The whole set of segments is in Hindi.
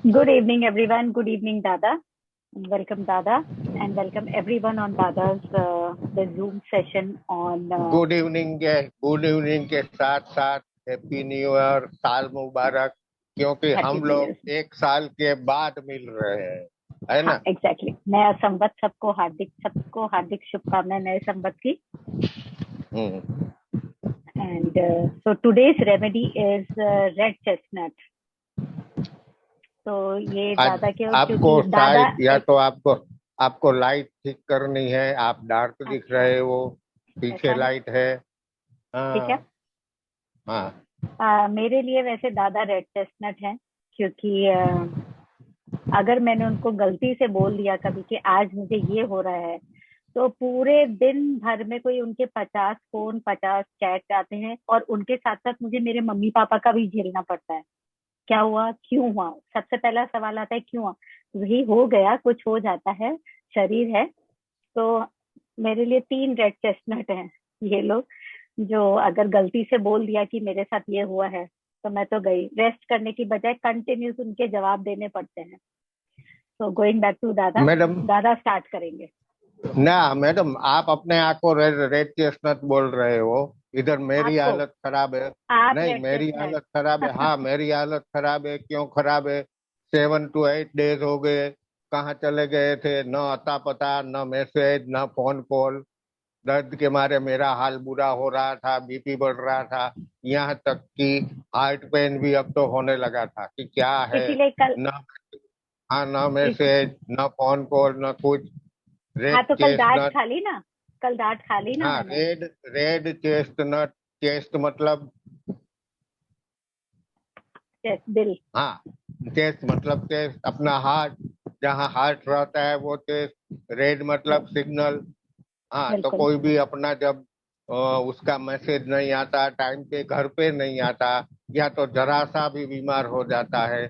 Good evening, everyone. Good evening, Dada. Welcome, Dada, and welcome everyone on Dada's the Zoom session on. Good evening के साथ साथ हैप्पी न्यू ईयर, साल मुबारक। क्योंकि Happy हम New Year. लोग एक साल के बाद मिल रहे हैं, है हाँ, ना। exactly. नया संवत सबको हार्दिक शुभकामनाएं नए संवत की. हम्म। And so today's remedy is red chestnut. तो ये आज दादा के आपको क्योंकि दादा शायद या तो आपको लाइट ठीक करनी है। आप डार्क दिख अच्छा रहे हो, ऐसा पीछे है. लाइट है। ठीक है. हाँ हाँ। मेरे लिए वैसे दादा रेड चेस्टनट है क्योंकि अगर मैंने उनको गलती से बोल दिया कभी कि आज मुझे ये हो रहा है तो पूरे दिन भर में कोई उनके 50 फोन 50 चैट आते हैं और उनके साथ साथ मुझे मेरे मम्मी पापा का भी झेलना पड़ता है. क्या हुआ, क्यों हुआ, सबसे पहला सवाल आता है क्यों हुआ. वही हो गया, कुछ हो जाता है, शरीर है. तो मेरे लिए 3 रेड चेस्टनट हैं ये लोग, जो अगर गलती से बोल दिया कि मेरे साथ ये हुआ है तो मैं तो गई. रेस्ट करने की बजाय कंटिन्यूस उनके जवाब देने पड़ते हैं. तो गोइंग बैक टू दादा. मैडम, दादा स्टार्ट करेंगे. ना मैडम, आप अपने आप को रेड रेड चेस्टनट बोल रहे हो। इधर मेरी आपको हालत खराब है। आप नहीं, रेड मेरी चेस्टनट. हालत खराब है। हाँ, मेरी हालत खराब है। क्यों खराब है? 7 to 8 डेज हो गए। कहाँ चले गए थे? न अता पता, न मैसेज, न फोन कॉल। दर्द के मारे मेरा हाल बुरा हो रहा था, बीपी बढ़ रहा था। यहाँ तक कि हार्ट पेन भी अब तो होने लगा था कि क्या है। इसीलिए कल न हाँ, न इस मैसेज, न फोन कॉल, न कुछ। हाँ, रेड तो कल डांट चेस्टनट। खा ली ना. कल डांट खा ली ना हाँ, मैंने. Red red chestnut. चेस्ट मतलब, दिल. हाँ, चेस्ट मतलब चेस्ट, अपना हार्ट। जहाँ हार्ट रहता है वो चेस्ट। रेड मतलब सिग्नल। हाँ, तो बिल्कुल. कोई भी अपना जब उसका मैसेज नहीं आता, टाइम पे घर पे नहीं आता, या तो जरा सा भी बीमार हो जाता है,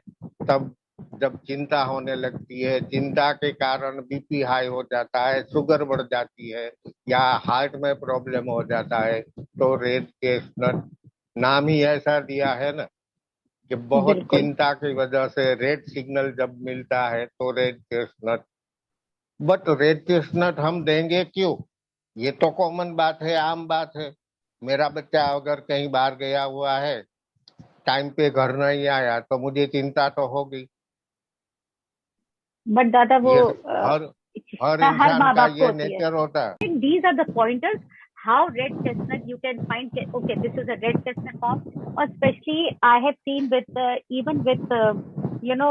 तब जब चिंता होने लगती है, चिंता के कारण बीपी हाई हो जाता है, शुगर बढ़ जाती है, या हार्ट में प्रॉब्लम हो जाता है, तो रेड चेस्टनट नाम ही ऐसा दिया है ना कि बहुत बिल्कुल. चिंता की वजह से रेड सिग्नल जब मिलता है तो red chestnut. But red chestnut हम देंगे क्यों? ये तो कॉमन बात है, आम बात है। मेरा बच्चा अगर कहीं बाहर गया हुआ है, टाइम पे घर नहीं आया, तो मुझे चिंता तो होगी। बट दादा वो ये हर हर हर इंसान माँ का बाप को ये होती है. नेचर होता है। These are the pointers how red chestnut you can find. Okay, this is a red chestnut form. Or especially I have seen with even with you know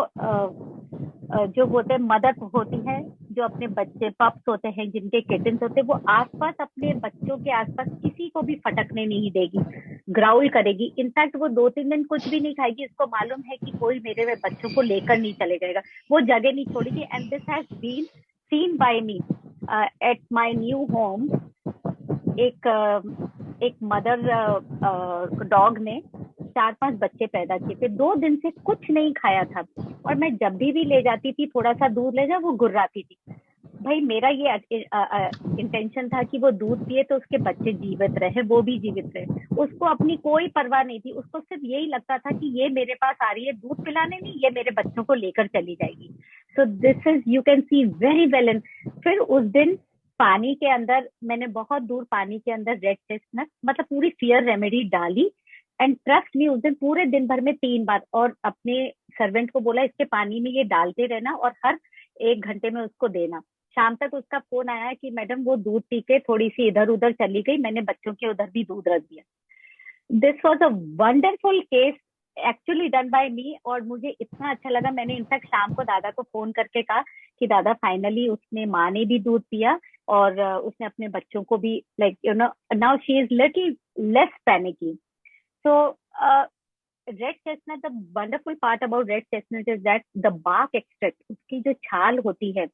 जो बोलते हैं मदर होती है, जो अपने बच्चे पप्स होते हैं, जिनके किटन्स होते हैं, वो आसपास अपने बच्चों के आसपास किसी को भी फटकने नहीं देगी. ग्राउल करेगी. इनफैक्ट वो 2-3 दिन कुछ भी नहीं खाएगी. इसको मालूम है कि कोई मेरे बच्चों को लेकर नहीं चले जाएगा. वो जगह नहीं छोड़ेगी. And this has been seen by me at my new home. एक मदर डॉग ने 4-5 बच्चे पैदा किए थे. 2 दिन से कुछ नहीं खाया था. और मैं जब भी ले जाती थी, थोड़ा सा दूध ले जा, वो गुर्राती थी. भाई मेरा ये इंटेंशन था कि वो दूध पिए तो उसके बच्चे जीवित रहे, वो भी जीवित रहे. उसको अपनी कोई परवाह नहीं थी. उसको सिर्फ यही लगता था कि ये मेरे पास आ रही है दूध पिलाने, नहीं ये मेरे बच्चों को लेकर चली जाएगी. So this is you can see very well. And फिर उस दिन पानी के अंदर मैंने बहुत दूर पानी के अंदर रेड चेस्टनट मतलब पूरी फियर रेमेडी डाली. एंड ट्रस्ट मी, उस दिन पूरे दिन भर में 3 बार, और अपने सर्वेंट को बोला इसके पानी में ये डालते रहना और हर 1 घंटे में उसको देना. शाम तक उसका फोन आया कि मैडम वो दूध पी के थोड़ी सी इधर उधर चली गई, मैंने बच्चों के उधर भी दूध रख दिया. This was a wonderful case actually done by me. और मुझे इतना अच्छा लगा. मैंने इनफैक्ट शाम को दादा को फोन करके कहा कि दादा फाइनली उसने माँ ने भी दूध पिया और उसने अपने बच्चों को भी like you know now she is little less panicky. So red chestnut, the wonderful part about red chestnut is that the bark extract, उसकी जो छाल होती है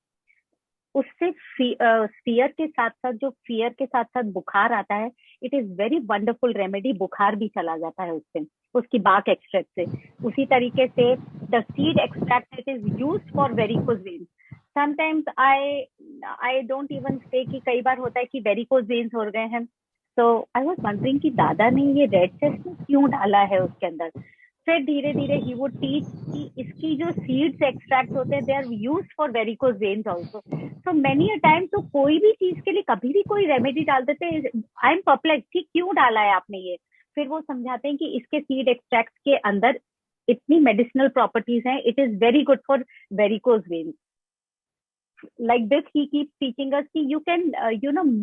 उससे फियर के साथ साथ जो फियर के साथ साथ बुखार आता है, it is very wonderful remedy. बुखार भी चला जाता है उससे, उसकी बार्क एक्सट्रैक्ट से. उसी तरीके से the seed extract it is used for varicose veins. Sometimes I don't even से कि कई बार होता है कि वेरिकोज वेन्स हो गए हैं. तो आई वाज वंडरिंग कि दादा ने ये रेड चेस्टनट क्यों डाला है उसके अंदर. फिर धीरे धीरे ही वुड टीच कि इसकी जो सीड्स एक्सट्रैक्ट होते हैं they are used for varicose veins also. So many a time तो कोई भी चीज के लिए कभी भी कोई रेमेडी डाल देते हैं, आई एम परप्लेक्स कि क्यों डाला है आपने ये। फिर वो समझाते हैं कि इसके सीड एक्सट्रैक्ट के अंदर इतनी मेडिसिनल प्रॉपर्टीज हैं, it is very good for varicose veins. Like this he keeps teaching us कि you can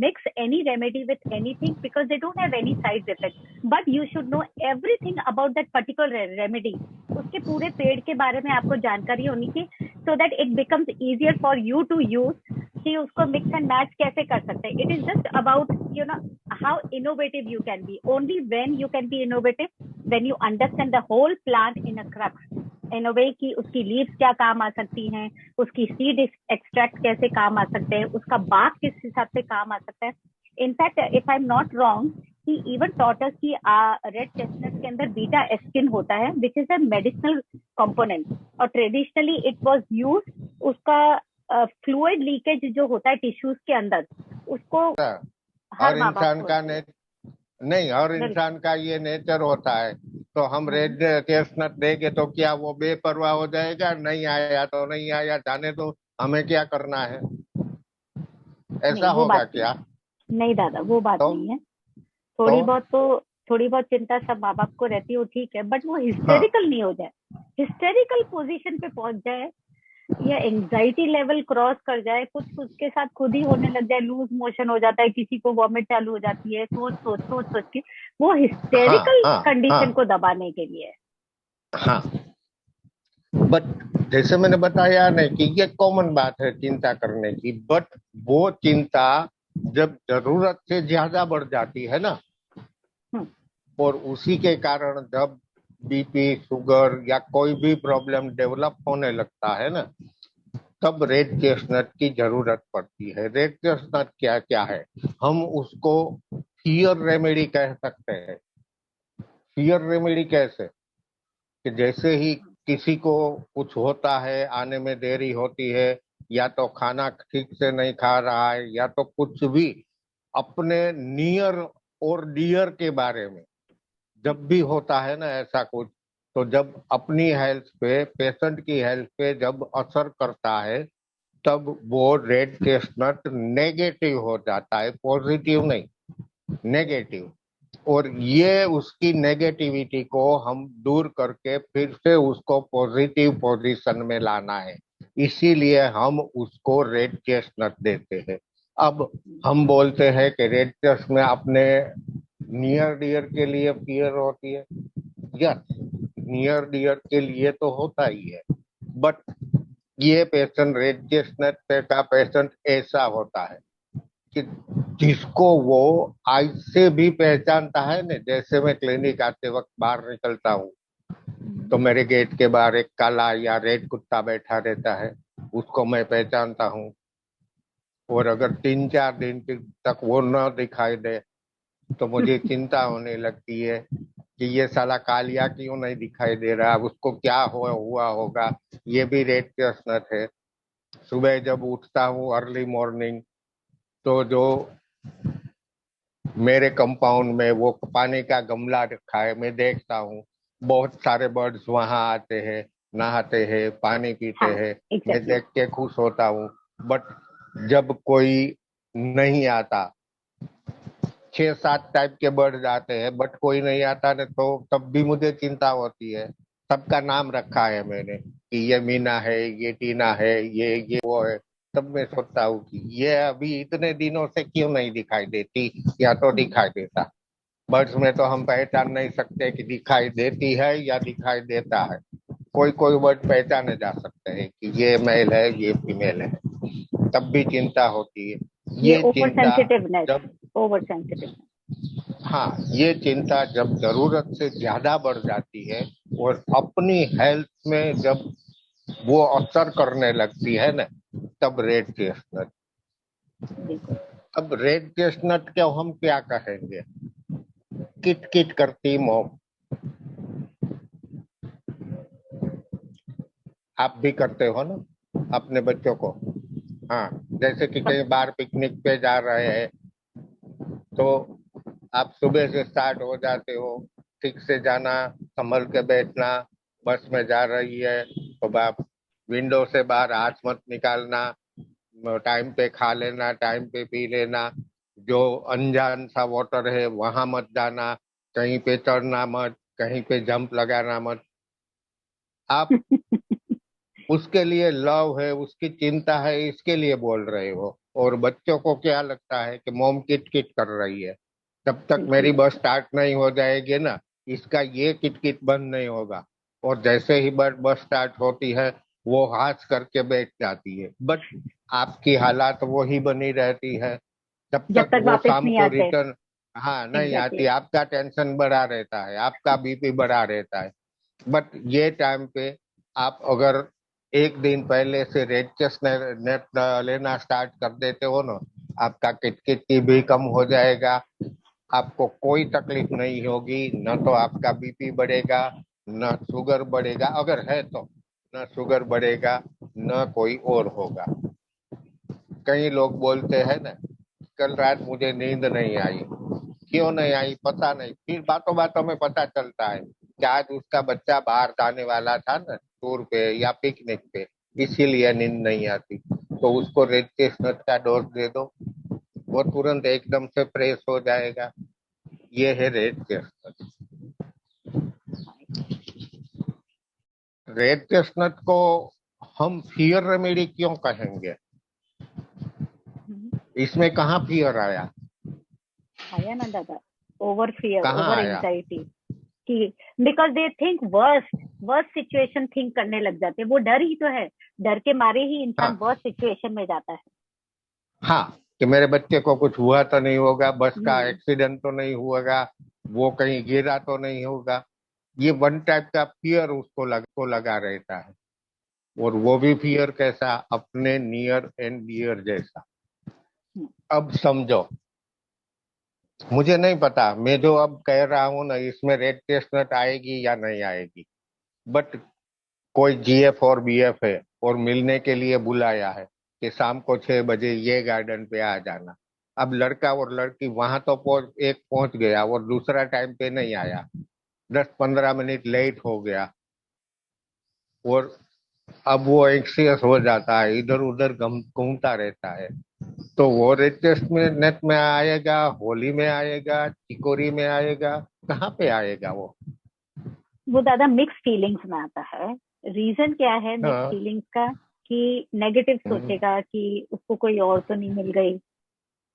mix any remedy with anything because they don't have any side effects, but you should know everything about that particular remedy। उसके पूरे पेड़ के बारे में आपको जानकारी होनी चाहिए so that it becomes easier for you to use कि उसको mix and match कैसे कर सकते हैं। It is just about how innovative you can be। Only when you can be innovative when you understand the whole plant in a crux, इन वे की उसकी लीव्स क्या काम आ सकती हैं, उसकी सीड एक्सट्रैक्ट कैसे काम आ सकते हैं, उसका बाग किस हिसाब से काम आ सकता है। In fact if I am not wrong he even taught us कि रेड चेस्टनट के अंदर बीटा एस्किन होता है which is a medicinal component, और ट्रेडिशनली इट वाज यूज उसका फ्लूइड लीकेज जो होता है टिश्यूज के अंदर उसको और इंसान का नहीं, और इंसान का ये नेचर होता है। तो हम रेड चेस्टनट देंगे तो क्या वो बेपरवाह हो जाएगा, नहीं आया तो नहीं आया, जाने दो, हमें क्या करना है, ऐसा होगा क्या? नहीं दादा, वो बात नहीं है। थोड़ी बहुत चिंता सब माँ बाप को रहती है, ठीक है, बट वो हिस्टेरिकल नहीं हो जाए, हिस्टेरिकल पोजीशन पे पहुंच जाए या एंजाइटी लेवल क्रॉस कर जाए, कुछ उसके साथ खुद ही होने लग जाए, लूज मोशन हो जाता है, किसी को वॉमिट चालू हो जाती है, सोच के वो हिस्टेरिकल कंडीशन को दबाने के लिए। हाँ, बट जैसे मैंने बताया नहीं कि ये कॉमन बात है चिंता करने की, बट वो चिंता जब जरूरत से ज्यादा बढ़ जाती है ना, और उसी के कारण जब बीपी, शुगर या कोई भी प्रॉब्लम डेवलप होने लगता है ना, तब रेड चेस्टनट की जरूरत पड़ती है। रेड चेस्टनट क्या क्या है, हम उसको फियर रेमेडी कह सकते हैं। फियर रेमेडी कैसे कि जैसे ही किसी को कुछ होता है, आने में देरी होती है, या तो खाना ठीक से नहीं खा रहा है, या तो कुछ भी अपने नियर और डियर के बारे में जब भी होता है ना ऐसा कुछ, तो जब अपनी हेल्थ पे, पेशेंट की हेल्थ पे जब असर करता है, तब वो रेड चेस्टनट नेगेटिव हो जाता है, पॉजिटिव नहीं, नेगेटिव। और ये उसकी नेगेटिविटी को हम दूर करके फिर से उसको पॉजिटिव पोजीशन में लाना है, इसीलिए हम उसको रेड चेस्टनट देते हैं। अब हम बोलते हैं कि रेड चेस्टनट में अपने नियर डियर के लिए फियर होती है, यस, नियर डियर के लिए तो होता ही है, बट ये पेशेंट, रेड चेस्टनट का पेशेंट ऐसा होता है कि जिसको वो आज से भी पहचानता है ना। जैसे मैं क्लिनिक आते वक्त बाहर निकलता हूँ तो मेरे गेट के बाहर एक काला या रेड कुत्ता बैठा रहता है, उसको मैं पहचानता हूँ। और अगर 3-4 दिन तक वो न दिखाई दे तो मुझे चिंता होने लगती है कि ये साला कालिया क्यों नहीं दिखाई दे रहा, उसको क्या हुआ होगा। ये भी रेड चेस्टनट है। सुबह जब उठता हूँ अर्ली मॉर्निंग, तो जो मेरे कंपाउंड में वो पानी का गमला रखा है, मैं देखता हूँ बहुत सारे बर्ड्स वहां आते हैं, नहाते हैं, पानी पीते हैं, मैं देख के खुश होता हूँ। बट जब कोई नहीं आता, 6-7 टाइप के बर्ड्स आते हैं, बट कोई नहीं आता ना, तो तब भी मुझे चिंता होती है। सबका नाम रखा है मैंने कि ये मीना है, ये टीना है, ये वो है। तब मैं सोचता हूँ कि ये अभी इतने दिनों से क्यों नहीं दिखाई देती, या तो दिखाई देता। बर्ड्स में तो हम पहचान नहीं सकते कि दिखाई देती है या दिखाई देता है। कोई कोई बर्ड पहचाने जा सकते हैं कि ये मेल है, ये फीमेल है, तब भी चिंता होती है। ये चिंता जब ओवर सेंसिटिव, हाँ, ये चिंता जब जरूरत से ज्यादा बढ़ जाती है और अपनी हेल्थ में जब वो असर करने लगती है ना, तब रेड चेस्टनट। अब रेड चेस्टनट क्या हम क्या कहेंगे, किट किट करती मॉम। आप भी करते हो ना अपने बच्चों को? हाँ, जैसे कि कई बार पिकनिक पे जा रहे हैं तो आप सुबह से स्टार्ट हो जाते हो, ठीक से जाना, संभल के बैठना, बस में जा रही है तो बाप विंडो से बाहर हाथ मत निकालना, टाइम पे खा लेना, टाइम पे पी लेना, जो अनजान सा वाटर है वहां मत जाना, कहीं पे चढ़ना मत, कहीं पे जंप लगाना मत। आप उसके लिए लव है, उसकी चिंता है, इसके लिए बोल रहे हो, और बच्चों को क्या लगता है कि मॉम किट किट कर रही है, जब तक बिल्कुल मेरी बस दादा। स्टार्ट नहीं हो जाएगी ना, इसका ये किट किट बंद नहीं होगा। और जैसे ही बस स्टार्ट होती है वो हाथ करके बैठ जाती है, बट आपकी हालात वो ही बनी रहती है जब जब तक तक वो वापस शाम नहीं को आते। रिटर्न। हाँ, नहीं एग्जैक्टली। आती, आपका टेंशन बढ़ा रहता है, आपका बीपी बढ़ा रहता है। बट ये टाइम पे आप अगर एक दिन पहले से रेड चेस्ट नेट लेना स्टार्ट कर देते हो ना, आपका किटकिट भी कम हो जाएगा, आपको कोई तकलीफ नहीं होगी, न तो आपका बीपी बढ़ेगा, न शुगर बढ़ेगा, अगर है तो न शुगर बढ़ेगा, न कोई और होगा। कई लोग बोलते हैं ना, कल रात मुझे नींद नहीं आई, क्यों नहीं आई पता नहीं, फिर बातों बातों में पता चलता है कि आज उसका बच्चा बाहर जाने वाला था ना टूर पे या पिकनिक पे, इसीलिए नींद नहीं आती। तो उसको रेड चेस्टनट का डोज दे दो, वो तुरंत एकदम से फ्रेश हो जाएगा। ये है रेड चेस्टनट। रेड चेस्टनट को हम फियर रेमेडी क्यों कहेंगे? इसमें कहाँ फियर आया? आया ना दादा, ओवर फियर, कहाँ ओवर आया? एंजाइटी कि because they think worst, worst situation think करने लग जाते हैं। वो डर ही तो है, डर के मारे ही इंसान हाँ, वर्स्ट सिचुएशन में जाता है। हाँ, कि मेरे बच्चे को कुछ हुआ तो नहीं होगा, बस का हम्म। एक्सीडेंट तो नहीं हुआ, वो कहीं गिरा तो नहीं होगा। ये वन टाइप का फियर उसको लगा रहता है। और वो भी फियर कैसा? अपने नियर एंड डियर जैसा। हम्म। अब समझो, मुझे नहीं पता, मैं जो अब कह रहा हूं ना, इसमें रेड चेस्टनट आएगी या नहीं आएगी, बट कोई जीएफ और बीएफ है और मिलने के लिए बुलाया है कि शाम को 6 बजे ये गार्डन पे आ जाना। अब लड़का और लड़की वहां तो एक पहुंच गया और दूसरा टाइम पे नहीं आया, 10-15 मिनट लेट हो गया, और अब वो एंक्सियस हो जाता है, इधर उधर घूमता रहता है। तो वो रेटेस्ट में नेट में आएगा, होली में आएगा, चिकोरी में आएगा, कहाँ पे आएगा वो? वो ज्यादा मिक्स फीलिंग्स में आता है। रीजन क्या है मिक्स हाँ। फीलिंग्स का? कि नेगेटिव हम्म, सोचेगा कि उसको कोई और तो नहीं मिल गई,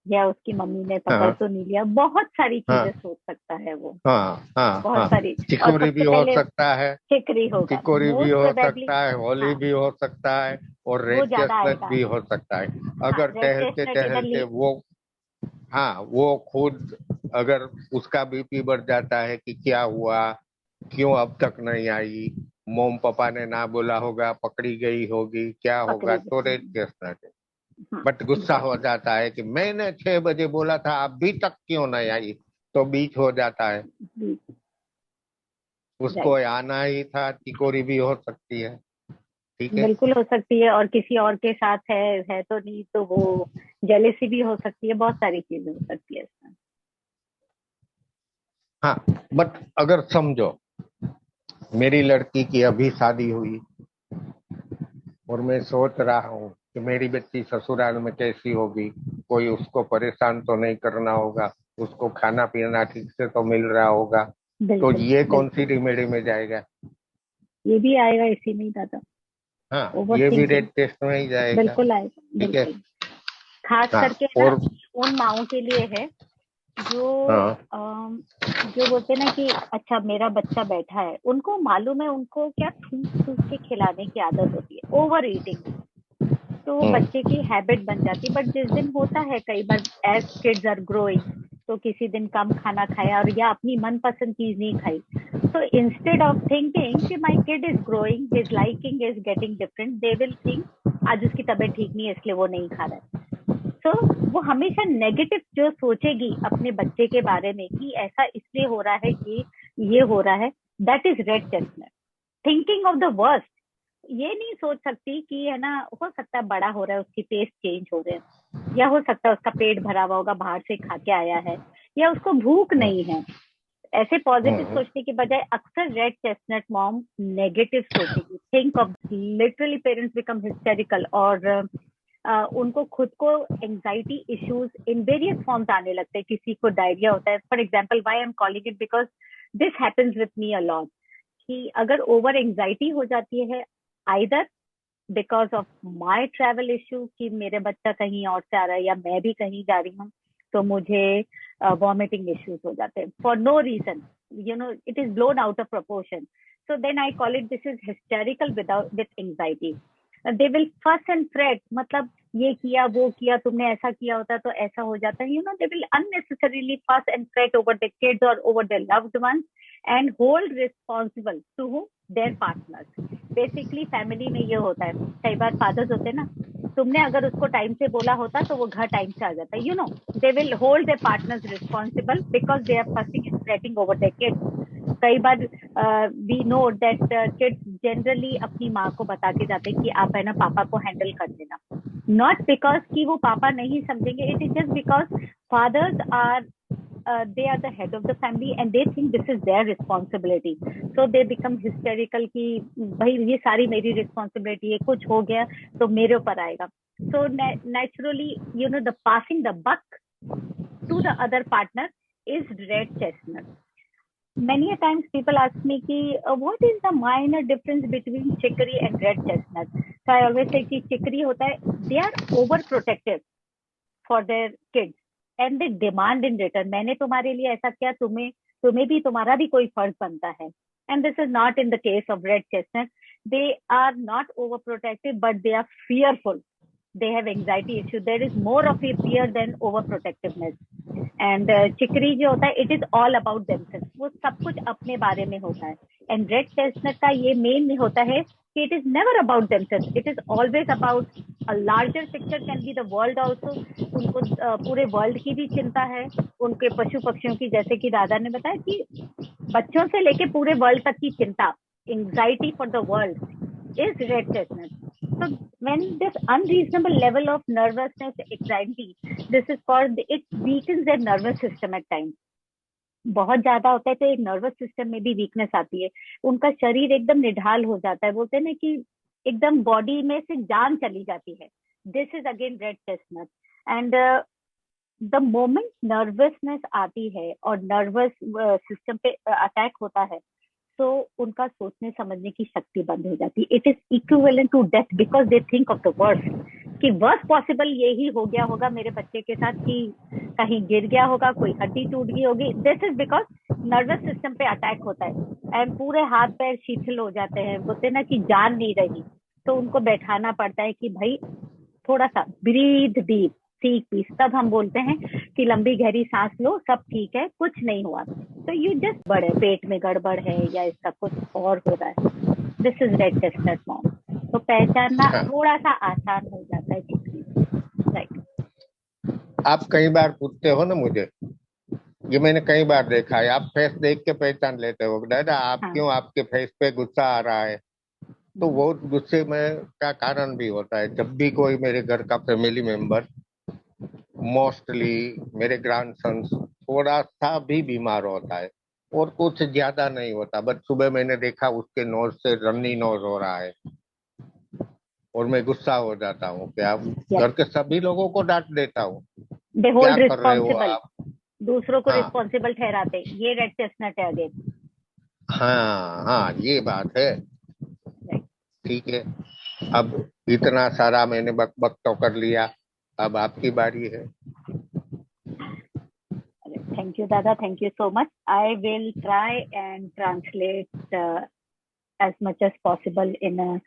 या उसकी मम्मी ने पकड़ हाँ, तो नहीं लिया, बहुत सारी चीजें हाँ, सोच सकता है वो। हाँ, हाँ, बहुत हाँ, सारी। और चिकोरी भी सबसे हो पहले सकता है, फिक्री होगा चिकोरी भी मोस्ट हो प्रोबेबली। सकता है, होली हाँ, भी हो सकता है, और वो रेड ज्यादा चेस्टनट आएगा। भी हो सकता है। हाँ, अगर रेड टहलते चेस्टनट इधर टहलते वो, हाँ, वो खुद अगर उसका बीपी बढ़ जाता है कि क्या हुआ, क्यों अब तक नहीं आई, मोम पापा ने ना बोला होगा, पकड़ी गई होगी, क्या होगा, पकड़ी तो रेड गई। चेस्टनट है। हाँ, बट गुस्सा हो एग्जैक्टली। जाता है कि मैंने 6 बजे बोला था, अभी तक क्यों नहीं आई, तो बीच हो जाता है, उसको राइट। आना ही था, चिकोरी भी हो सकती है। ठीक है। बिल्कुल हो सकती है, और किसी और के साथ है तो नहीं तो वो जेलेसी भी हो सकती है, बहुत सारी चीजें हो सकती है इसमें। हाँ, बट अगर समझो, मेरी लड़की की अभी शादी हुई और मैं सोच रहा हूँ कि मेरी बच्ची ससुराल में कैसी होगी, कोई उसको परेशान तो नहीं करना होगा, उसको खाना पीना ठीक से तो मिल रहा होगा, तो बिल्कुल ये कौन सी बिल्कुल। रिमेडी में जाएगा? ये भी आएगा इसी में ही दादा, हाँ, ओवर ये भी थिंकिंग। रेड टेस्ट में ही जाएगा। बिल्कुल आएगा, ठीक है। बिल्कुल। खास हाँ, करके ना और उन माओं के लिए है जो हाँ, जो बोलते हैं ना कि अच्छा मेरा बच्चा बैठा है, उनको मालूम है उनको क्या थूक थूक के खिलाने की आदत होती है, ओवर ईटिंग। तो बच्चे की हैबिट बन जाती है। बट जिस दिन होता है कई बार, एज किड्स आर ग्रोइंग, तो किसी दिन कम खाना खाया और या अपनी मनपसंद चीज नहीं खाई, तो इंस्टेड ऑफ थिंकिंग कि my kid is growing, his liking is getting different, they will think आज उसकी तबीयत ठीक नहीं है इसलिए वो नहीं खा रहा है। तो वो हमेशा नेगेटिव जो सोचेगी अपने बच्चे के बारे में कि ऐसा इसलिए हो रहा है कि ये हो रहा है, that is red chestnut thinking of the worst. ये नहीं सोच सकती कि है ना, हो सकता है बड़ा हो रहा है उसकी टेस्ट चेंज हो रहे हैं, या हो सकता है उसका पेट भरा हुआ होगा बाहर से खा के आया है, या उसको भूख नहीं है। ऐसे पॉजिटिव सोचने की बजाय अक्सर रेड चेस्टनट मॉम नेगेटिव सोचेगी. Think of literally parents become hysterical और उनको खुद को anxiety issues in various forms आने लगते हैं. किसी को डायरिया होता है. For example, why I am calling it, because this happens with me a lot. कि अगर ओवर एंजाइटी हो जाती है, either because of my travel issue कि मेरे बच्चा कहीं और से आ रहा है या मैं भी कहीं जा रही हूँ, तो मुझे वॉमिटिंग इश्यूज हो जाते हैं for no reason. You know, it is blown out of proportion. So then I call it, this is hysterical with anxiety. They will fuss and fret. मतलब ये किया वो किया, तुमने ऐसा किया होता तो ऐसा हो जाता है. You know, they will unnecessarily fuss and fret over their kids or over their loved ones and hold responsible to whom? Their partners. Basically family में ये होता है. कई बार fathers होते हैं ना, तुमने अगर उसको टाइम से बोला होता तो वो घर टाइम से आ जाता है. You know, they will hold their partners responsible because they are fussing and fretting over their kids. कई बार we know that kids generally अपनी माँ को बता के जाते हैं कि आप है ना पापा को हैंडल कर लेना. नॉट बिकॉज कि वो पापा नहीं समझेंगे, it is just because fathers are they are the head of the family and they think this is their responsibility. So they become hysterical कि भाई ये सारी मेरी responsibility है, कुछ हो गया तो मेरे ऊपर आएगा. So naturally, you know, the passing the buck to the other partner is red chestnut. Many a times people ask me ki what is the minor difference between chicory and red chestnut. So I always say ki chicory hota hai, they are overprotective for their kids and they demand in return, मैंने तुम्हारे लिए ऐसा किया, तुम्हें भी तुम्हारा भी कोई फर्ज बनता है. And this is not in the case of red chestnut. They are not overprotective, but they are fearful. They have anxiety issue. There is more of a fear than overprotectiveness. And चिकरी जो होता है, it is all about themselves. वो सब कुछ अपने बारे में होता है. And red chestnut का ये मेन होता है कि it is never about themselves. It is always about a larger picture, can be the world also. उनको पूरे वर्ल्ड की भी चिंता है, उनके पशु पक्षियों की, जैसे कि दादा ने बताया कि बच्चों से लेके पूरे वर्ल्ड तक की चिंता. Anxiety for the world is red chestnut. So when this unreasonable level of nervousness, anxiety, this is called, it weakens their nervous system at times. बहुत ज्यादा होता है तो एक नर्वस सिस्टम में भी वीकनेस आती है. उनका शरीर एकदम निढाल हो जाता है. बोलते हैं ना कि एकदम बॉडी में से जान चली जाती है. This is again red chestnut. And the moment nervousness आती है और नर्वस सिस्टम पे अटैक होता है, तो उनका सोचने समझने की शक्ति बंद हो जाती है. It is equivalent to death because they think of the worst, कि वर्स्ट पॉसिबल यही हो गया होगा मेरे बच्चे के साथ, कि कहीं गिर गया होगा, कोई हड्डी टूट गई होगी. This is because nervous system पे अटैक होता है एंड पूरे हाथ पैर शिथिल हो जाते हैं. बोलते ना कि जान नहीं रही, तो उनको बैठाना पड़ता है कि भाई थोड़ा सा ब्रीथ डीप, सीख पीस. तब हम बोलते हैं कि लंबी गहरी सांस लो, सब ठीक है, कुछ नहीं हुआ. तो यू जस्ट बड़े पेट में गड़बड़ है या इसका कुछ और हो रहा है. This is red chestnut mom. तो पहचानना थोड़ा सा आसान हो जाता है. राइट. आप कई बार पूछते हो ना मुझे, ये मैंने कई बार देखा है, आप फेस देख के पहचान लेते हो दादा आप क्यों, आपके फेस पे गुस्सा आ रहा है. तो वो गुस्से में का कारण भी होता है. जब भी कोई मेरे घर का फैमिली मेंबर, मोस्टली मेरे ग्रैंडसन, थोड़ा सा भी बीमार होता है और कुछ ज्यादा नहीं होता, बट सुबह मैंने देखा उसके नोज से रन्नी नोज हो रहा है और मैं गुस्सा हो जाता हूँ. क्या घर के सभी लोगों को डांट देता हूँ, क्या कर रहे हो आप, दूसरों को रिस्पॉन्सिबल ठहराते. ये रेड चेस्टनट है अगेन. हाँ ये बात है. ठीक है, अब इतना सारा मैंने बक बक तो कर लिया, अब आपकी बारी है. Thank you, Dada. Thank you so much. I will try and translate as much as possible in a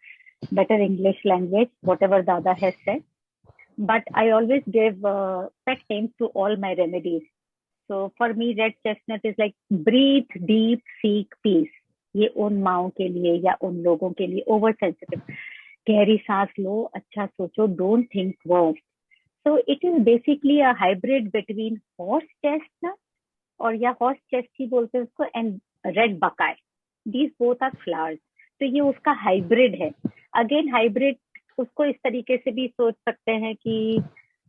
better English language, whatever Dada has said. But I always give pet names to all my remedies. So for me, red chestnut is like breathe deep, seek peace. ये उन माओं के लिए या उन लोगों के लिए ओवर सेंसिटिव. गहरी सांस लो, अच्छा सोचो, don't think worst. So it is basically a hybrid between horse chestnut और या horse chest ही बोलते हैं उसको, and red buckeye. These both are flowers. तो ये उसका हाइब्रिड है. अगेन हाइब्रिड उसको इस तरीके से भी सोच सकते हैं कि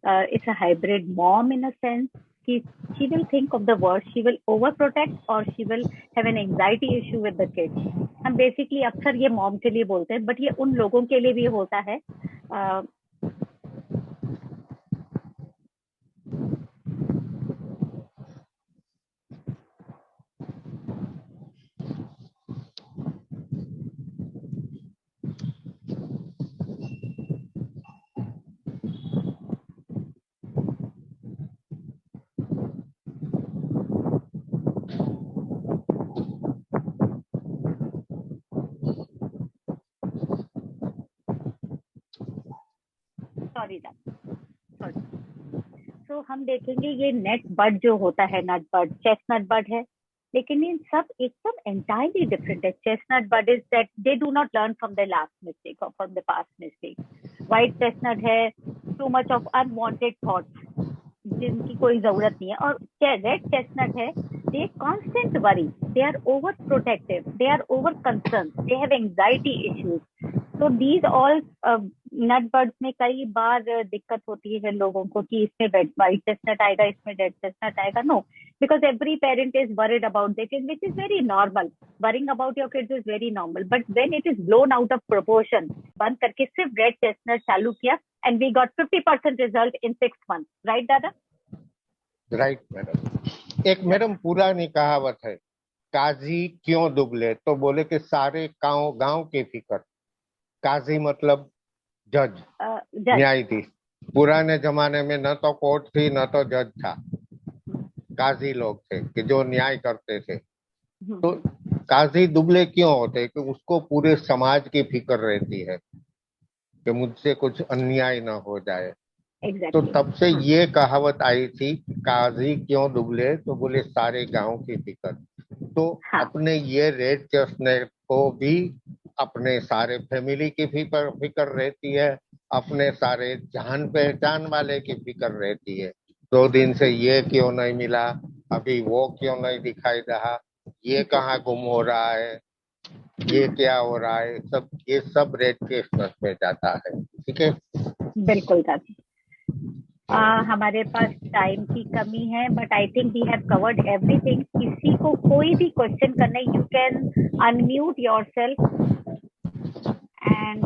it's a hybrid mom in a sense, कि she will think of the worst, she will overprotect or she will have an anxiety issue with the kids. हम बेसिकली अक्सर ये मॉम के लिए बोलते हैं, बट ये उन लोगों के लिए भी होता है. Sorry sorry. तो हम देखेंगे ये नेट बड जो होता है, नट बड, चेस्टनट बड है, लेकिन इन सब एकदम एंटायरली डिफरेंट है. Chestnut bud is that they do not learn from the last mistake और from the past mistake. White chestnut है too much of unwanted thoughts जिनकी कोई जरूरत नहीं है. और रेड चेस्टनट है, they constant worry, they are over protective, they are over concern, they have anxiety issues. तो दीज ऑल नट बर्ड्स में कई बार दिक्कत होती है लोगों को कि इसमें व्हाइट चेस्टनट आएगा, इसमें रेड चेस्टनट आएगा. No, because every parent is worried about their kids, which is very normal. Worrying about your kids is very normal, but when it is blown out of proportion, बंद करके सिर्फ रेड चेस्टनट चालू किया and we got 50% result in 6 months. Right दादा? Right madam. एक मैडम पुरानी कहावत है, काजी क्यों दुबले, तो बोले कि सारे गांव की फिक्र. काजी मतलब जज, न्यायाधीश. पुराने जमाने में न तो कोर्ट थी न तो जज था, काजी लोग थे कि जो न्याय करते थे. तो काजी दुबले क्यों होते? कि उसको पूरे समाज की फिक्र रहती है कि मुझसे कुछ अन्याय न हो जाए. तो तब से ये कहावत आई थी, काजी क्यों दुबले, तो बोले सारे गांव की फिक्र. तो अपने ये रेड चेस्टनट को भी अपने सारे फैमिली की फिक्र रहती है, अपने सारे जान पहचान वाले की फिक्र रहती है. 2 दिन से ये क्यों नहीं मिला, अभी वो क्यों नहीं दिखाई रहा, ये कहाँ गुम हो रहा है, ये क्या हो रहा है, ये सब रेड चेस्टनट में जाता है. ठीक है, बिल्कुल दादा. हमारे पास टाइम की कमी है, but I think we have covered everything. किसी को कोई भी क्वेश्चन करना, you can unmute yourself and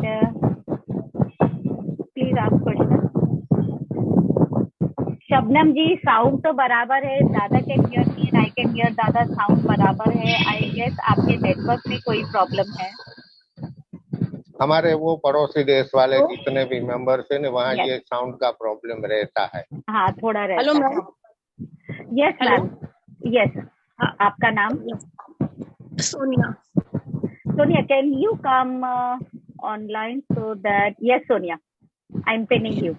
please ask question. Shabnam ji, sound तो बराबर है, Dada can hear me and I can hear Dada. Sound बराबर है. आई गेस आपके नेटवर्क में कोई प्रॉब्लम है. हमारे वो पड़ोसी देश वाले जितने भी मेंबर्स हैं वहाँ ये साउंड का प्रॉब्लम रहता है. हाँ, थोड़ा रहता है. Hello ma'am. Yes ma'am. Yes, आपका नाम? Sonia. Sonia, can you come online so that. Yes Sonia, I am pinning you.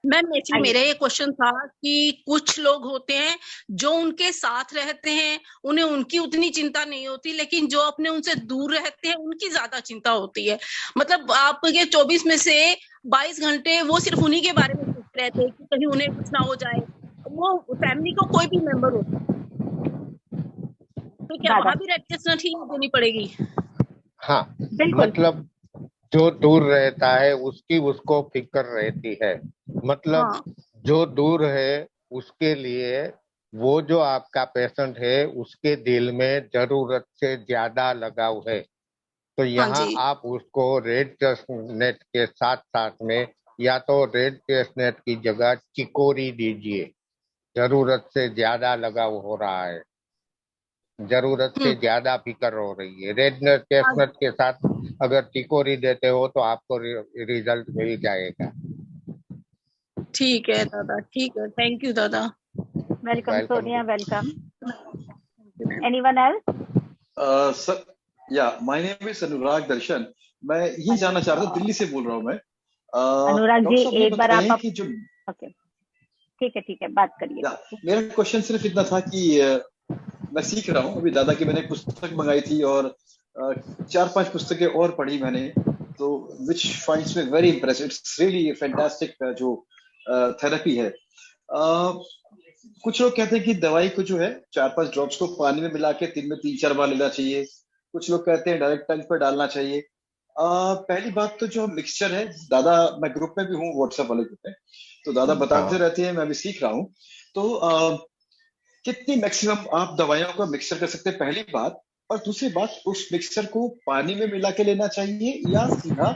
Ma'am actually मेरा ये क्वेश्चन था कि कुछ लोग होते हैं जो उनके साथ रहते हैं, उन्हें उनकी उतनी चिंता नहीं होती, लेकिन जो अपने उनसे दूर रहते हैं उनकी ज्यादा चिंता होती है. मतलब आपके 24 में से 22 घंटे वो सिर्फ उन्हीं के बारे में सोचते रहते हैं कि कहीं उन्हें कुछ ना हो जाए. वो फैमिली को कोई भी मेंबर हो, तो क्या वहां भी रेड चेस्टनट ही देनी पड़ेगी? हाँ, मतलब जो दूर रहता है उसको फिक्र रहती है. मतलब जो दूर है उसके लिए वो जो आपका पेशेंट है उसके दिल में जरूरत से ज्यादा लगाव है. तो यहाँ आप उसको रेड चेस्टनट के साथ साथ में या तो रेड चेस्टनट की जगह चिकोरी दीजिए. जरूरत से ज्यादा लगाव हो रहा है, जरूरत से ज्यादा फिक्र हो रही है. रेड चेस्टनट के साथ अगर टिकोरी देते हो तो आपको रिजल्ट मिल जाएगा. ठीक है दादा, ठीक है. थैंक यू दादा. Welcome Sonia, welcome. Anyone else? Sir, या माय नेम इज अनुराग दर्शन. मैं ये जानना चाह रहा था, दिल्ली से बोल रहा हूँ मैं. अनुराग जी, एक बार आप जो ओके, ठीक है, बात करिए. मेरा क्वेश्चन सिर्फ इतना था कि मैं सीख रहा हूँ अभी. दादा की मैंने पुस्तक मंगाई थी और 4-5 पुस्तकें और पढ़ी मैंने, तो which finds me very impressive. It's really fantastic जो थेरेपी है. कुछ लोग कहते हैं कि दवाई को जो है 4-5 ड्रॉप्स को पानी में मिला के दिन में 3-4 बार लेना चाहिए. कुछ लोग कहते हैं डायरेक्ट टंग पर डालना चाहिए. पहली बात तो जो मिक्सचर है, दादा मैं ग्रुप में भी हूँ, व्हाट्सएप वाले ग्रुप में, तो दादा बताते हाँ रहते हैं, मैं भी सीख रहा हूँ। तो कितनी मैक्सिमम आप दवाइयों का मिक्सचर कर सकते हैं, पहली बात। और दूसरी बात, उस मिक्सचर को पानी में मिला के लेना चाहिए या सीधा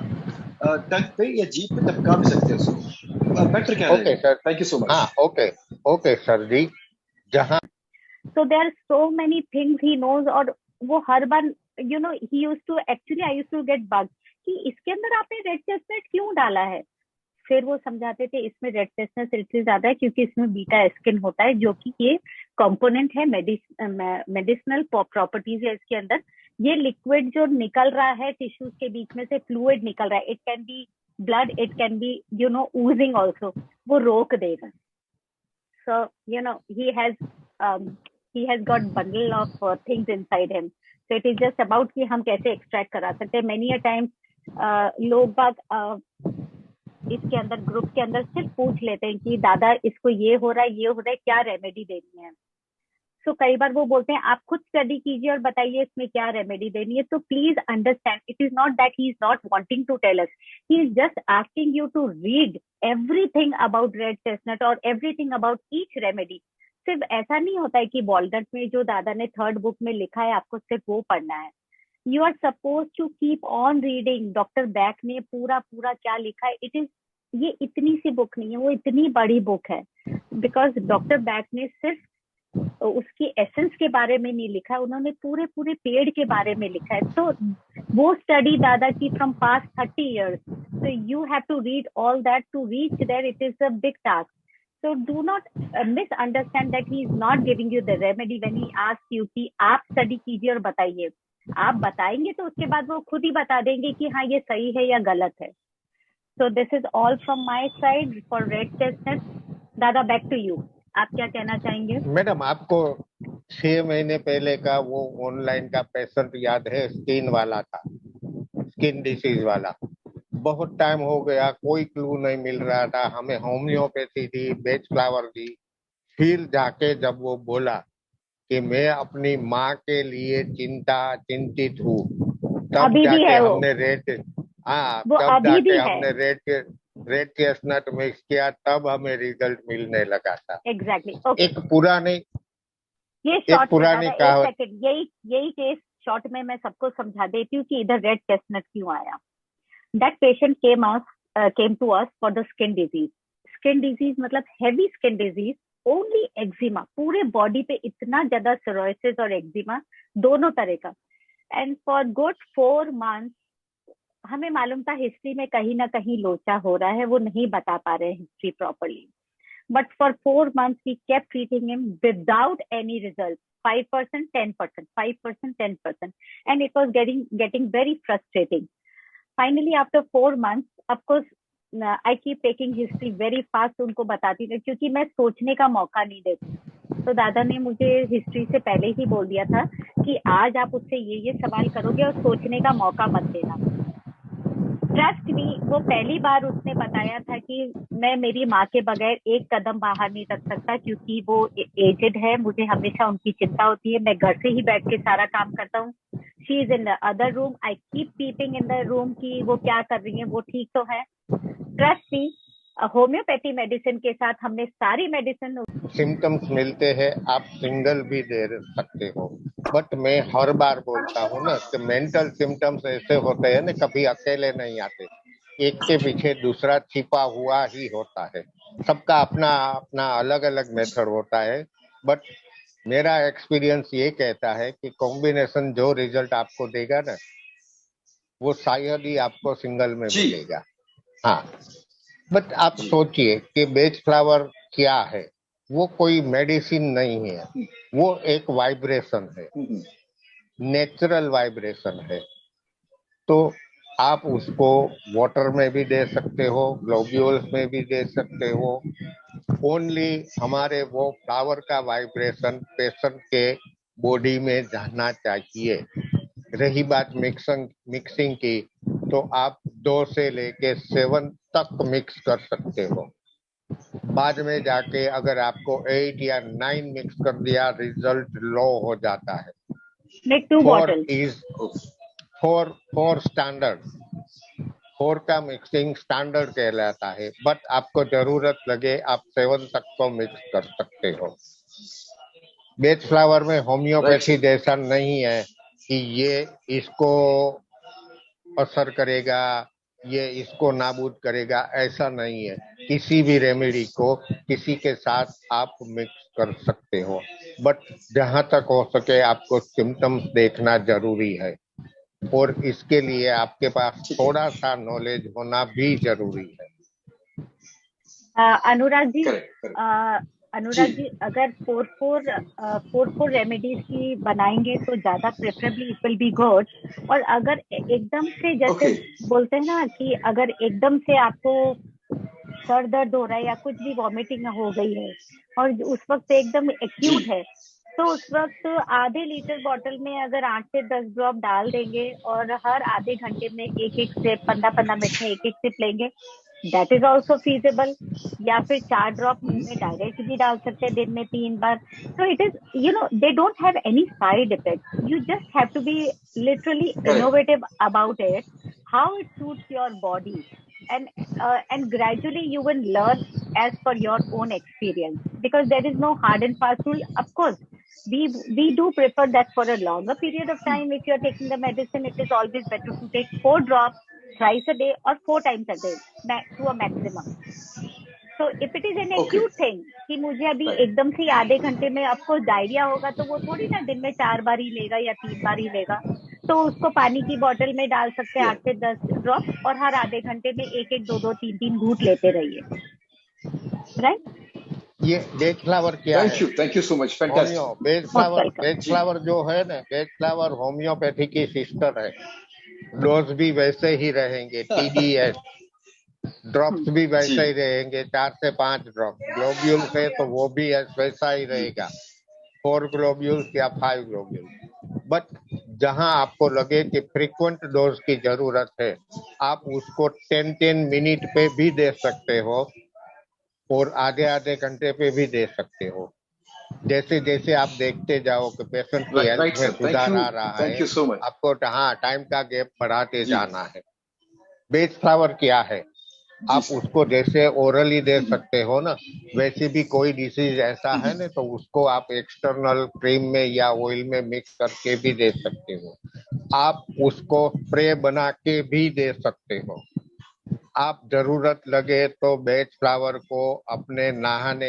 टंग पे या जीभ पे टपका भी सकते हैं उसको, बेटर क्या ओके रहेगा? सर। थैंक यू सो हाँ मच। ओके ओके सर जी। जहाँ So there are so many things he knows, और वो हर बार he used to actually I used to get bugged कि इसके अंदर आपने रेड चेस्टनट क्यों डाला है। फिर वो समझाते थे इसमें रेड चेस्टनट इसलिए ज्यादा है क्योंकि इसमें बीटा एस्किन होता है, जो कि ये कंपोनेंट है, मेडिसिनल प्रॉपर्टीज है इसके अंदर। ये लिक्विड जो निकल रहा है टिश्यूज के बीच में से, फ्लूइड निकल रहा है, it can be blood, it can be ooze also, वो रोक देगा। So he has got bundle of things inside him. So it is just about कि हम कैसे extract करा सकते हैं। Many a times लोग बाग इसके अंदर ग्रुप के अंदर सिर्फ पूछ लेते हैं कि दादा इसको ये हो रहा है, क्या रेमेडी देनी है। तो कई बार वो बोलते हैं आप खुद स्टडी कीजिए और बताइए इसमें क्या रेमेडी देनी है। तो please understand, it is not that he is not wanting to tell us, he is just asking you to read everything about red chestnut और एवरीथिंग अबाउट ईच रेमेडी। सिर्फ ऐसा नहीं होता है कि वॉलनट में जो दादा ने 3rd बुक में लिखा है आपको सिर्फ वो पढ़ना है। You are suppose to keep on reading. Doctor Bach ने पूरा पूरा क्या लिखा है, इट इज, ये इतनी सी बुक नहीं है, वो इतनी बड़ी बुक है। बिकॉज डॉक्टर बैक ने सिर्फ उसकी एसेंस के बारे में नहीं लिखा है, उन्होंने पूरे पूरे पेड़ के बारे में लिखा है। तो वो स्टडी दादा की from past 30 years, so you have to read all that to reach there. It is a big task. So do not misunderstand that he is not giving you the remedy when he asks you कि आप स्टडी कीजिए और बताइए। आप बताएंगे तो उसके बाद वो खुद ही बता देंगे कि हाँ ये सही है या गलत है। So this is all from my side for red chestnut. दादा back to you. आप क्या कहना चाहेंगे? मैडम आपको 6 महीने पहले का वो ऑनलाइन का पेशेंट याद है, स्किन वाला था, स्किन डिसीज वाला। बहुत टाइम हो गया, कोई क्लू नहीं मिल रहा था हमें। होम्योपैथी दी, बेच फ्लावर दी। फिर जाके जब वो बोला कि मैं अपनी माँ के लिए चिंतित हूँ, तब अभी भी जाके है वो, हमने रेड, हाँ वो तब अभी भी जाके है। हमने रेड चेस्टनट मिक्स किया, तब हमें रिजल्ट मिलने लगा था। Exactly okay. एक पुरानी ये एक शॉर्ट पुरानी एक कहावत, सेकंड, यही केस शॉर्ट में मैं सबको समझा देती हूँ कि इधर रेड चेस्टनट क्यों आया। That patient came to us for the skin disease. Skin disease मतलब heavy skin disease, only eczema, पूरे बॉडी पे इतना ज्यादा सोराइसिस और एक्जिमा दोनों तरह का। एंड फॉर गुड 4 months हमें मालूम था हिस्ट्री में कहीं ना कहीं लोचा हो रहा है, वो नहीं बता पा रहे history properly. But for 4 months, we kept treating him without any result. 5%, 10%, 5%, 10%. And it was getting very frustrating. Finally, after 4 months, of course, I keep taking history very fast, उनको बताती थी क्योंकि मैं सोचने का मौका नहीं देती। तो दादा ने मुझे हिस्ट्री से पहले ही बोल दिया था कि आज आप उससे ये सवाल करोगे और सोचने का मौका मत देना। ट्रस्ट मी, वो पहली बार उसने बताया था कि मैं मेरी माँ के बगैर एक कदम बाहर नहीं रख सकता क्योंकि वो एजेड है, मुझे हमेशा उनकी चिंता होती है। मैं घर से ही बैठ के सारा काम करता हूँ। She is in the other room, I keep peeping in the room कि वो क्या कर रही है, वो ठीक तो है। ट्रस्ट मी, होम्योपैथी मेडिसिन के साथ हमने सारी मेडिसिन, सिम्टम्स मिलते हैं, आप सिंगल भी दे सकते हो। बट मैं हर बार बोलता हूँ ना कि मेंटल सिम्टम्स ऐसे होते हैं ना, कभी अकेले नहीं आते, एक के पीछे दूसरा छिपा हुआ ही होता है। सबका अपना अपना अलग अलग मेथड होता है। बट मेरा एक्सपीरियंस ये कहता है कि कॉम्बिनेशन जो रिजल्ट आपको देगा ना, वो शायद ही आपको सिंगल में मिलेगा। हाँ, बट आप सोचिए कि बेच फ्लावर क्या है। वो कोई मेडिसिन नहीं है, वो एक वाइब्रेशन है, नेचुरल वाइब्रेशन है। तो आप उसको वाटर में भी दे सकते हो, ग्लोब्यूल्स में भी दे सकते हो। ओनली हमारे वो फ्लावर का वाइब्रेशन पेशेंट के बॉडी में जाना चाहिए। रही बात मिक्सिंग की, तो आप 2 से लेके 7 तक मिक्स कर सकते हो। बाद में जाके अगर आपको 8 या 9 मिक्स कर दिया, रिजल्ट लो हो जाता है। make 2 bottles. 4 स्टैंडर्ड, 4 का मिक्सिंग स्टैंडर्ड कहलाता है, बट आपको जरूरत लगे आप 7 तक को मिक्स कर सकते हो। बेच फ्लावर में होम्योपैथी जैसा नहीं है कि ये इसको असर करेगा, ये इसको नाबूद करेगा, ऐसा नहीं है। किसी भी रेमेडी को किसी के साथ आप मिक्स कर सकते हो, बट जहां तक हो सके आपको सिम्टम्स देखना जरूरी है, और इसके लिए आपके पास थोड़ा सा नॉलेज होना भी जरूरी है। अनुराग जी, करेक्ट। अनुराग जी, अगर 4 रेमेडीज की बनाएंगे तो ज्यादा preferably it will be good. और अगर एकदम से जैसे बोलते हैं ना कि अगर एकदम से आपको सर दर्द हो रहा है या कुछ भी वॉमिटिंग हो गई है और उस वक्त एकदम एक्यूट है, तो उस वक्त आधे लीटर बॉटल में अगर 8 से 10 ड्रॉप डाल देंगे और हर आधे घंटे में एक सिप, 15-15 मिनट में एक सिप लेंगे, दैट इज ऑल्सो फीजेबल। या फिर 4 ड्रॉप में डायरेक्ट भी डाल सकते हैं दिन में 3 बार। तो it is, they don't have any side effect, you just have to be literally innovative about it, how it suits your body, and gradually you will learn as per your own experience, because there is no hard and fast rule. Of course, we do prefer that for a longer period of time. If you are taking the medicine, it is always better to take 4 drops thrice a day or 4 times a day to a maximum. So if it is an acute thing कि मुझे अभी एकदम से आधे घंटे में आपको डायरिया होगा, तो वो थोड़ी ना दिन में 4 बार ही लेगा या 3 बार ही लेगा, तो उसको पानी की बोतल में डाल सकते हैं 8 से 10 ड्रॉप, और हर आधे घंटे में 1-1, 2-2, 3-3 घूंट लेते रहिए, राइट? ये बेच फ्लावर क्या है? Thank you so much, fantastic. बेच फ्लावर जो है ना, बेच फ्लावर होम्योपैथी की सिस्टर है। डोज भी वैसे ही रहेंगे, TDS ड्रॉप्स भी वैसे ही रहेंगे, 4 से 5 ड्रॉप। ग्लोब्यूल्स है तो वो भी वैसा ही रहेगा, 4 ग्लोब्यूल्स या 5 ग्लोब्यूल्स। बट जहां आपको लगे कि फ्रीक्वेंट डोज की जरूरत है, आप उसको 10-10 मिनट पे भी दे सकते हो और आधे घंटे पे भी दे सकते हो। जैसे जैसे आप देखते जाओ कि पेशेंट की हेल्थ में सुधार आ रहा है, आपको टाइम का गैप बढ़ाते जाना है। बेच फ्लावर क्या है? आप उसको जैसे ओरली दे सकते हो ना, वैसे भी कोई डिसीज ऐसा है ना, तो उसको आप एक्सटर्नल क्रीम में या ऑयल में मिक्स करके भी दे सकते हो। आप उसको स्प्रे बना के भी दे सकते हो। आप जरूरत लगे तो बेच फ्लावर को अपने नहाने